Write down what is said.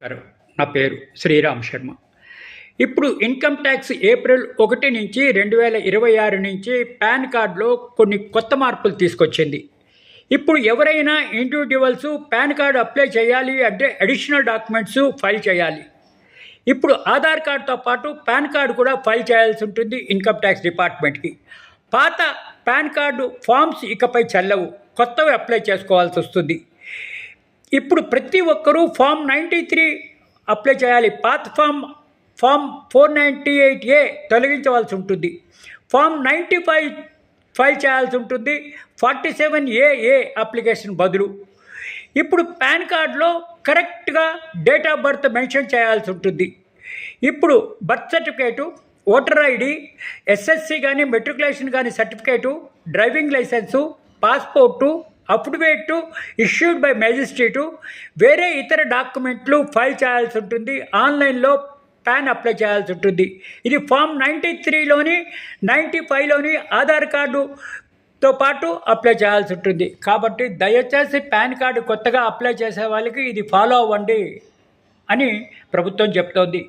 నమస్కారం. నా పేరు శ్రీరామ్ శర్మ. ఇప్పుడు ఇన్కమ్ ట్యాక్స్ ఏప్రిల్ 1 నుంచి 2026 నుంచి పాన్ కార్డులో కొన్ని కొత్త మార్పులు తీసుకొచ్చింది. ఇప్పుడు ఎవరైనా ఇండివిడ్యువల్స్ పాన్ కార్డు అప్లై చేయాలి అంటే అడిషనల్ డాక్యుమెంట్స్ ఫైల్ చేయాలి. ఇప్పుడు ఆధార్ కార్డుతో పాటు పాన్ కార్డు కూడా ఫైల్ చేయాల్సి ఉంటుంది ఇన్కమ్ ట్యాక్స్ డిపార్ట్మెంట్కి. పాత పాన్ కార్డు ఫామ్స్ ఇకపై చెల్లవు, కొత్తవి అప్లై చేసుకోవాల్సి వస్తుంది. ఇప్పుడు ప్రతి ఒక్కరూ ఫామ్ 93 అప్లై చేయాలి. పాత ఫామ్ 498A తొలగించవలసి ఉంటుంది. ఫామ్ 95 ఫైల్ చేయాల్సి ఉంటుంది 47AA అప్లికేషన్ బదులు. ఇప్పుడు పాన్ కార్డులో కరెక్ట్గా డేట్ ఆఫ్ బర్త్ మెన్షన్ చేయాల్సి ఉంటుంది. ఇప్పుడు birth certificate, voter ID, SSC కానీ మెట్రికులేషన్ కానీ certificate, driving licence, passport, affidavit issued by magistrate, వేరే ఇతర డాక్యుమెంట్లు ఫైల్ చేయాల్సి ఉంటుంది. ఆన్లైన్లో పాన్ అప్లై చేయాల్సి ఉంటుంది. ఇది ఫామ్ 93లోని 95లోని ఆధార్ కార్డుతో పాటు అప్లై చేయాల్సి ఉంటుంది. కాబట్టి దయచేసి పాన్ కార్డు కొత్తగా అప్లై చేసే వాళ్ళకి ఇది ఫాలో అవ్వండి అని ప్రభుత్వం చెప్తోంది.